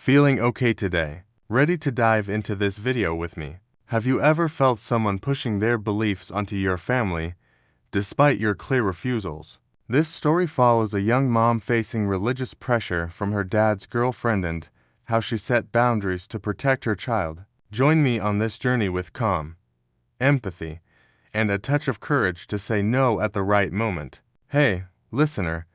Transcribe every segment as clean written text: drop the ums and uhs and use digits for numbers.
Feeling okay today? Ready to dive into this video with me? Have you ever felt someone pushing their beliefs onto your family, despite your clear refusals? This story follows a young mom facing religious pressure from her dad's girlfriend and how she set boundaries to protect her child. Join me on this journey with calm, empathy, and a touch of courage to say no at the right moment. Hey, listener,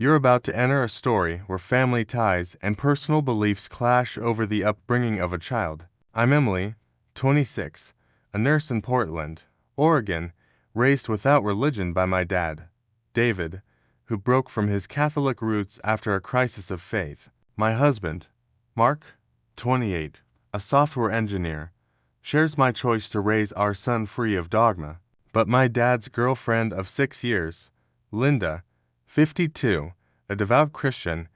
you're about to enter a story where family ties and personal beliefs clash over the upbringing of a child. I'm Emily, 26, a nurse in Portland, Oregon, raised without religion by my dad, David, who broke from his Catholic roots after a crisis of faith. My husband, Mark, 28, a software engineer, shares my choice to raise our son free of dogma. But my dad's girlfriend of 6 years, Linda, 52, a devout Christian,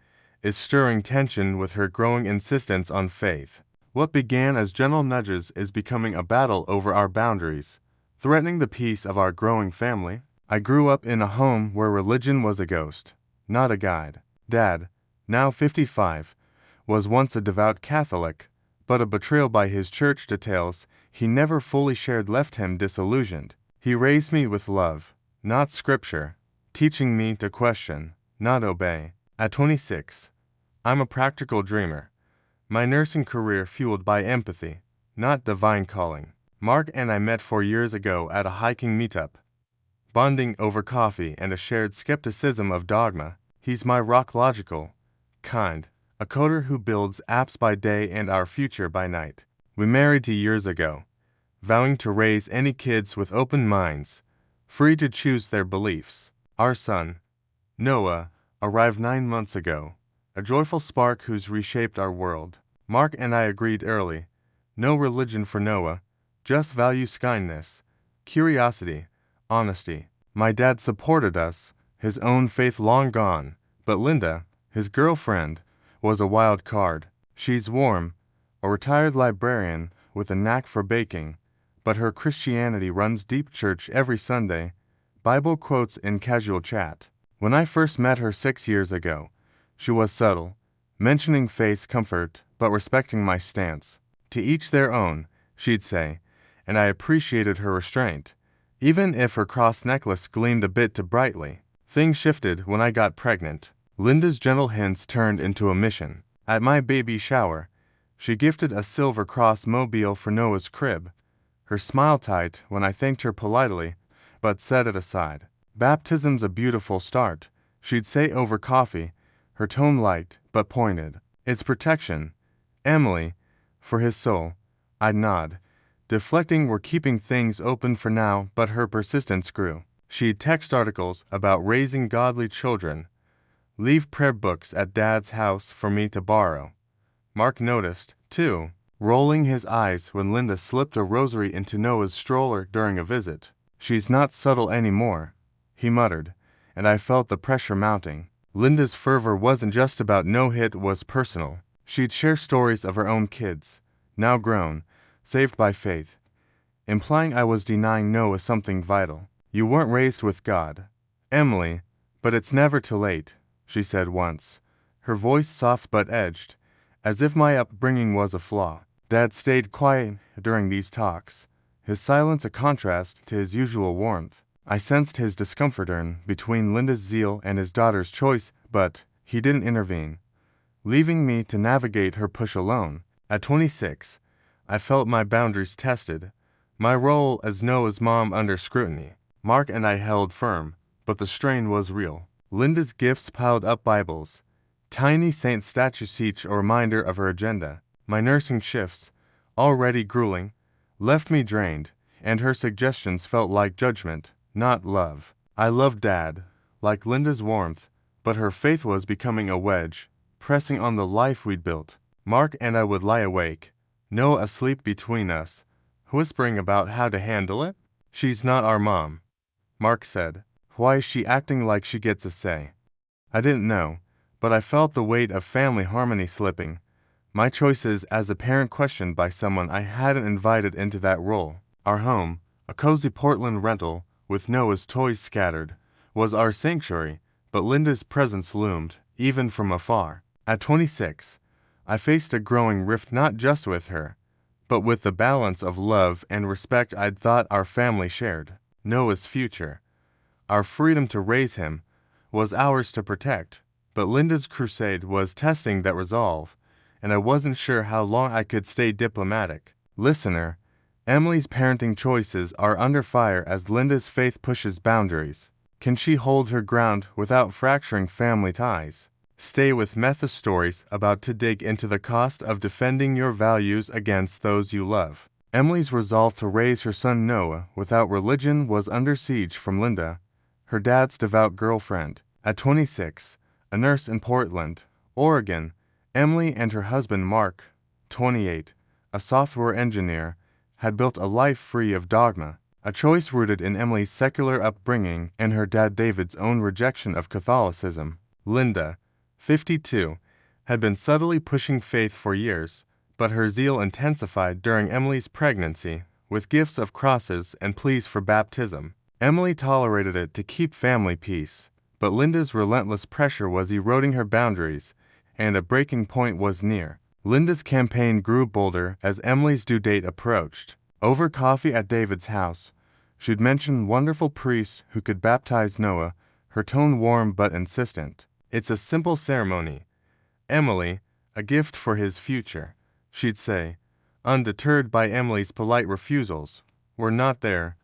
is stirring tension with her growing insistence on faith. What began as gentle nudges is becoming a battle over our boundaries, threatening the peace of our growing family. I grew up in a home where religion was a ghost, not a guide. Dad, now 55, was once a devout Catholic, but a betrayal by his church details he never fully shared left him disillusioned. He raised me with love, not scripture, teaching me to question, not obey. At 26, I'm a practical dreamer. My nursing career fueled by empathy, not divine calling. Mark and I met 4 years ago at a hiking meetup, bonding over coffee and a shared skepticism of dogma. He's my rock logical, kind, a coder who builds apps by day and our future by night. We married 2 years ago, vowing to raise any kids with open minds, free to choose their beliefs. Our son, Noah, arrived 9 months ago, a joyful spark who's reshaped our world. Mark and I agreed early, no religion for Noah, just values kindness, curiosity, honesty. My dad supported us, his own faith long gone, but Linda, his girlfriend, was a wild card. She's warm, a retired librarian with a knack for baking, but her Christianity runs deep. Church every Sunday, Bible quotes in casual chat. When I first met her 6 years ago, she was subtle, mentioning faith's comfort but respecting my stance. To each their own, she'd say, and I appreciated her restraint, even if her cross necklace gleamed a bit too brightly. Things shifted when I got pregnant. Linda's gentle hints turned into a mission. At my baby shower, she gifted a silver cross mobile for Noah's crib, her smile tight when I thanked her politely, but set it aside. Baptism's a beautiful start, she'd say over coffee, her tone light but pointed. It's protection, Emily, for his soul. I'd nod, deflecting we're keeping things open for now, but her persistence grew. She'd text articles about raising godly children, leave prayer books at Dad's house for me to borrow. Mark noticed, too, rolling his eyes when Linda slipped a rosary into Noah's stroller during a visit. She's not subtle anymore, he muttered, and I felt the pressure mounting. Linda's fervor wasn't just about no-hit, was personal. She'd share stories of her own kids, now grown, saved by faith, implying I was denying Noah something vital. You weren't raised with God, Emily, but it's never too late, she said once, her voice soft but edged, as if my upbringing was a flaw. Dad stayed quiet during these talks, his silence a contrast to his usual warmth. I sensed his discomfort between Linda's zeal and his daughter's choice, but he didn't intervene, leaving me to navigate her push alone. At 26, I felt my boundaries tested, my role as Noah's mom under scrutiny. Mark and I held firm, but the strain was real. Linda's gifts piled up: Bibles, tiny saint statues, each a reminder of her agenda. My nursing shifts, already grueling, left me drained, and her suggestions felt like judgment, not love. I loved Dad, like Linda's warmth, but her faith was becoming a wedge, pressing on the life we'd built. Mark and I would lie awake, Noah asleep between us, whispering about how to handle it. She's not our mom, Mark said. Why is she acting like she gets a say? I didn't know, but I felt the weight of family harmony slipping, my choices as a parent questioned by someone I hadn't invited into that role. Our home, a cozy Portland rental with Noah's toys scattered, was our sanctuary, but Linda's presence loomed, even from afar. At 26, I faced a growing rift not just with her, but with the balance of love and respect I'd thought our family shared. Noah's future, our freedom to raise him, was ours to protect. But Linda's crusade was testing that resolve, and I wasn't sure how long I could stay diplomatic. Listener, Emily's parenting choices are under fire as Linda's faith pushes boundaries. Can she hold her ground without fracturing family ties? Stay with Metha's stories about to dig into the cost of defending your values against those you love. Emily's resolve to raise her son Noah without religion was under siege from Linda, her dad's devout girlfriend. At 26, a nurse in Portland, Oregon, Emily and her husband Mark, 28, a software engineer, had built a life free of dogma, a choice rooted in Emily's secular upbringing and her dad David's own rejection of Catholicism. Linda, 52, had been subtly pushing faith for years, but her zeal intensified during Emily's pregnancy, with gifts of crosses and pleas for baptism. Emily tolerated it to keep family peace, but Linda's relentless pressure was eroding her boundaries, and a breaking point was near. Linda's campaign grew bolder as Emily's due date approached. Over coffee at David's house, she'd mention wonderful priests who could baptize Noah, her tone warm but insistent. It's a simple ceremony. Emily, a gift for his future, she'd say, undeterred by Emily's polite refusals. We're not there,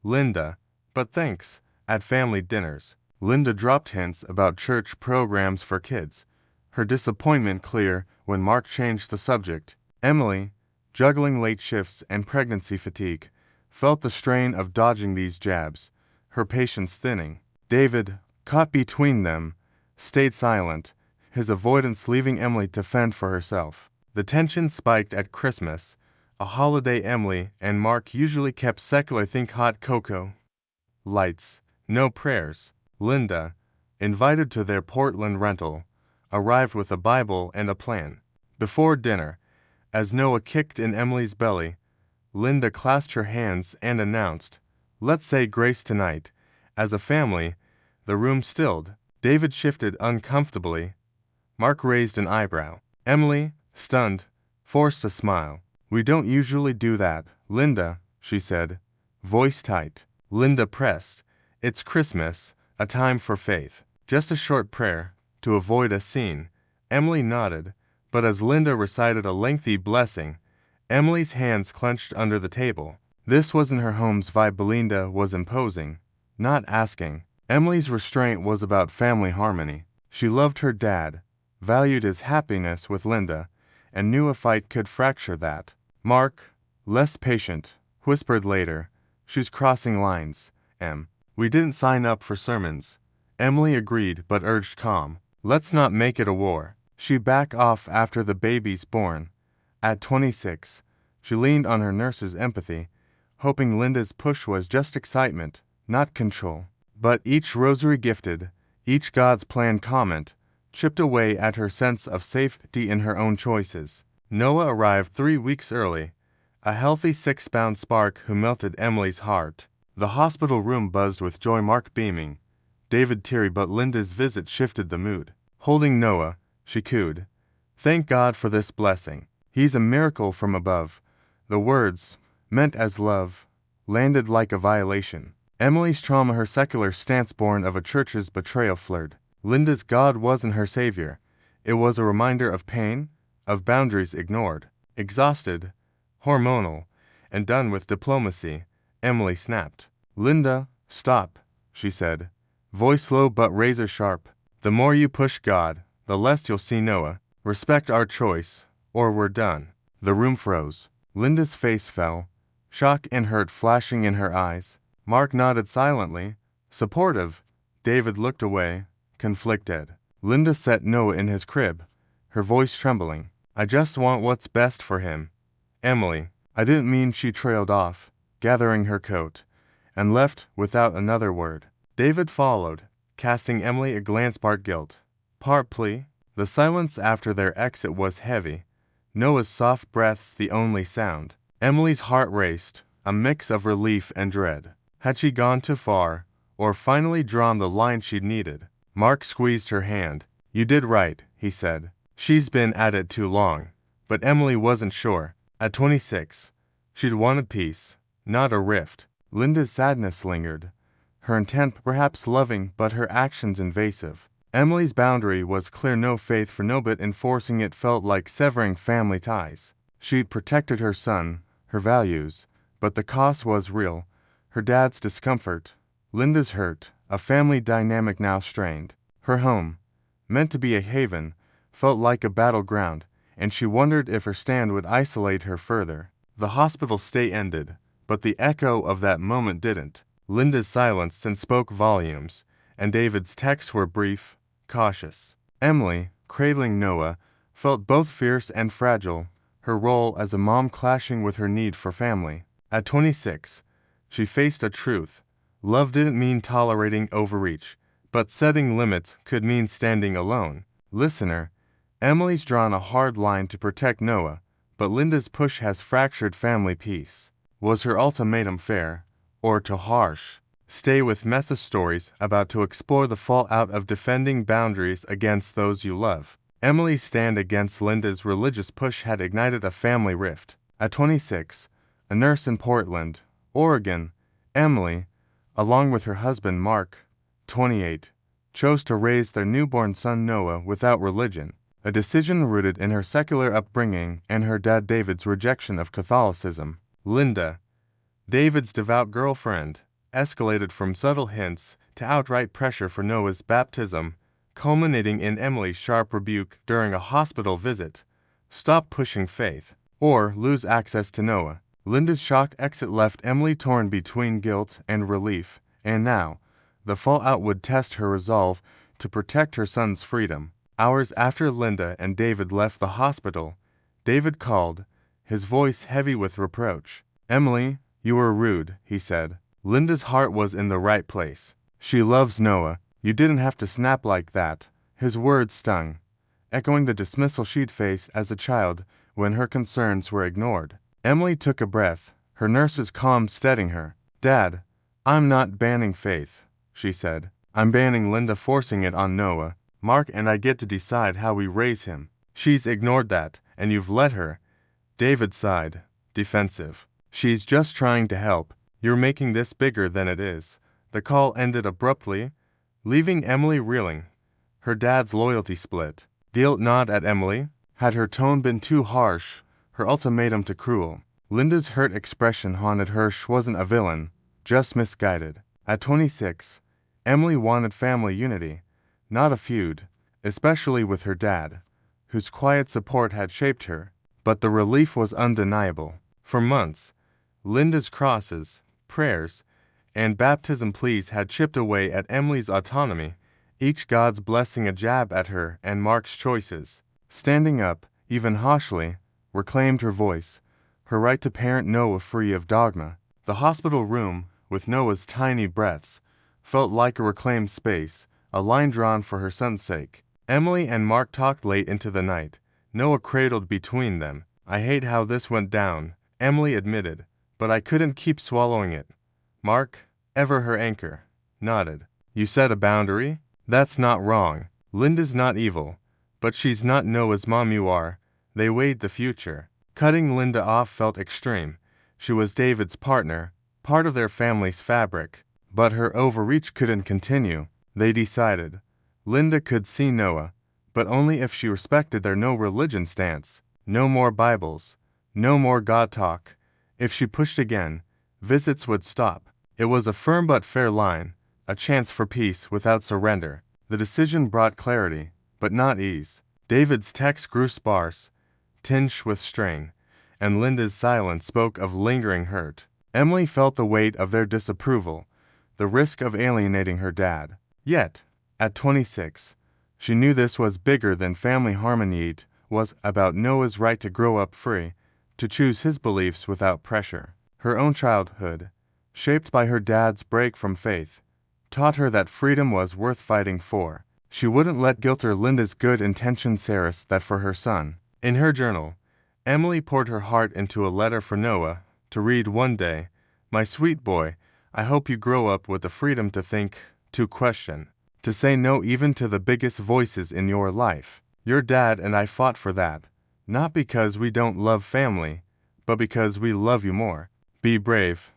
Linda, but thanks. At family dinners, Linda dropped hints about church programs for kids, her disappointment clear when Mark changed the subject. Emily, juggling late shifts and pregnancy fatigue, felt the strain of dodging these jabs, her patience thinning. David, caught between them, stayed silent, his avoidance leaving Emily to fend for herself. The tension spiked at Christmas, a holiday Emily and Mark usually kept secular think hot cocoa lights, no prayers. Linda, invited to their Portland rental, arrived with a Bible and a plan. Before dinner, as Noah kicked in Emily's belly, Linda clasped her hands and announced, "Let's say grace tonight." As a family, the room stilled. David shifted uncomfortably. Mark raised an eyebrow. Emily, stunned, forced a smile. "We don't usually do that, Linda," she said, voice tight. Linda pressed, "It's Christmas, a time for faith. Just a short prayer, to avoid a scene." Emily nodded, but as Linda recited a lengthy blessing, Emily's hands clenched under the table. This wasn't her home's vibe. Belinda was imposing, not asking. Emily's restraint was about family harmony. She loved her dad, valued his happiness with Linda, and knew a fight could fracture that. Mark, less patient, whispered later, "She's crossing lines, Em. We didn't sign up for sermons." Emily agreed but urged calm. "Let's not make it a war." She backed off after the baby's born. At 26, she leaned on her nurse's empathy, hoping Linda's push was just excitement, not control. But each rosary gifted, each God's plan comment, chipped away at her sense of safety in her own choices. Noah arrived 3 weeks early, a healthy 6-pound spark who melted Emily's heart. The hospital room buzzed with joy. Mark beaming, David teary, but Linda's visit shifted the mood. Holding Noah, she cooed, "Thank God for this blessing. He's a miracle from above." The words, meant as love, landed like a violation. Emily's trauma, her secular stance born of a church's betrayal, flared. Linda's God wasn't her savior. It was a reminder of pain, of boundaries ignored. Exhausted, hormonal, and done with diplomacy, Emily snapped. "Linda, stop," she said, voice low but razor sharp. "The more you push God, the less you'll see Noah. Respect our choice, or we're done." The room froze. Linda's face fell, shock and hurt flashing in her eyes. Mark nodded silently, supportive. David looked away, conflicted. Linda set Noah in his crib, her voice trembling. "I just want what's best for him, Emily." I didn't mean. She trailed off, gathering her coat, and left without another word. David followed, casting Emily a glance part guilt, part plea. The silence after their exit was heavy, Noah's soft breaths the only sound. Emily's heart raced, a mix of relief and dread. Had she gone too far, or finally drawn the line she'd needed? Mark squeezed her hand. "You did right," he said. She's been at it too long. But Emily wasn't sure. At 26, she'd wanted peace, not a rift. Linda's sadness lingered, her intent perhaps loving but her actions invasive. Emily's boundary was clear, no faith for no, but enforcing it felt like severing family ties. She'd protected her son, her values, but the cost was real. Her dad's discomfort, Linda's hurt, a family dynamic now strained. Her home, meant to be a haven, felt like a battleground, and she wondered if her stand would isolate her further. The hospital stay ended, but the echo of that moment didn't. Linda's silence and spoke volumes, and David's texts were brief, cautious. Emily, cradling Noah, felt both fierce and fragile, her role as a mom clashing with her need for family. At 26, she faced a truth. Love didn't mean tolerating overreach, but setting limits could mean standing alone. Listener, Emily's drawn a hard line to protect Noah, but Linda's push has fractured family peace. Was her ultimatum fair, or too harsh? Stay with Metha Stories, about to explore the fallout of defending boundaries against those you love. Emily's stand against Linda's religious push had ignited a family rift. At 26, a nurse in Portland, Oregon, Emily, along with her husband Mark, 28, chose to raise their newborn son Noah without religion, a decision rooted in her secular upbringing and her dad David's rejection of Catholicism. Linda, David's devout girlfriend, escalated from subtle hints to outright pressure for Noah's baptism, culminating in Emily's sharp rebuke during a hospital visit. Stop pushing faith, or lose access to Noah. Linda's shocked exit left Emily torn between guilt and relief, and now, the fallout would test her resolve to protect her son's freedom. Hours after Linda and David left the hospital, David called, his voice heavy with reproach. "Emily, you were rude," he said. Linda's heart was in the right place. She loves Noah. You didn't have to snap like that. His words stung, echoing the dismissal she'd faced as a child when her concerns were ignored. Emily took a breath, her nurse's calm steadying her. "Dad, I'm not banning faith," she said. "I'm banning Linda forcing it on Noah. Mark and I get to decide how we raise him. She's ignored that, and you've let her." David sighed, defensive. "She's just trying to help. You're making this bigger than it is." The call ended abruptly, leaving Emily reeling. Her dad's loyalty split. Dale nodded at Emily. Had her tone been too harsh, her ultimatum too cruel? Linda's hurt expression haunted her. She wasn't a villain, just misguided. At 26, Emily wanted family unity, not a feud, especially with her dad, whose quiet support had shaped her. But the relief was undeniable. For months, Linda's crosses, prayers, and baptism pleas had chipped away at Emily's autonomy, each God's blessing a jab at her and Mark's choices. Standing up, even harshly, reclaimed her voice, her right to parent Noah free of dogma. The hospital room, with Noah's tiny breaths, felt like a reclaimed space, a line drawn for her son's sake. Emily and Mark talked late into the night, Noah cradled between them. "I hate how this went down," Emily admitted, "but I couldn't keep swallowing it." Mark, ever her anchor, nodded. "You set a boundary? That's not wrong. Linda's not evil, but she's not Noah's mom. You are." They weighed the future. Cutting Linda off felt extreme. She was David's partner, part of their family's fabric. But her overreach couldn't continue, they decided. Linda could see Noah, but only if she respected their no-religion stance. No more Bibles, no more God talk. If she pushed again, visits would stop. It was a firm but fair line, a chance for peace without surrender. The decision brought clarity, but not ease. David's texts grew sparse, tinged with strain, and Linda's silence spoke of lingering hurt. Emily felt the weight of their disapproval, the risk of alienating her dad. Yet, at 26, she knew this was bigger than family harmony. It was about Noah's right to grow up free, to choose his beliefs without pressure. Her own childhood, shaped by her dad's break from faith, taught her that freedom was worth fighting for. She wouldn't let guilt or Linda's good intentions erase that for her son. In her journal, Emily poured her heart into a letter for Noah, to read one day, "My sweet boy, I hope you grow up with the freedom to think, to question, to say no even to the biggest voices in your life." Your dad and I fought for that, not because we don't love family, but because we love you more. Be brave.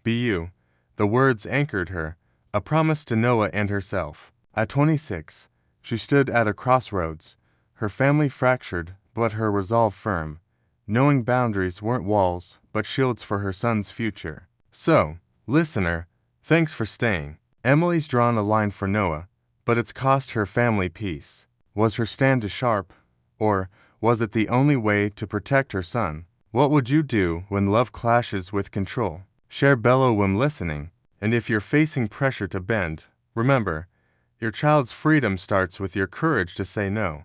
Be you. The words anchored her, a promise to Noah and herself. At 26, she stood at a crossroads, her family fractured, but her resolve firm, knowing boundaries weren't walls, but shields for her son's future. So, listener, thanks for staying. Emily's drawn a line for Noah, but it's cost her family peace. Was her stand too sharp, or was it the only way to protect her son? What would you do when love clashes with control? Share below when listening, and if you're facing pressure to bend, remember, your child's freedom starts with your courage to say no.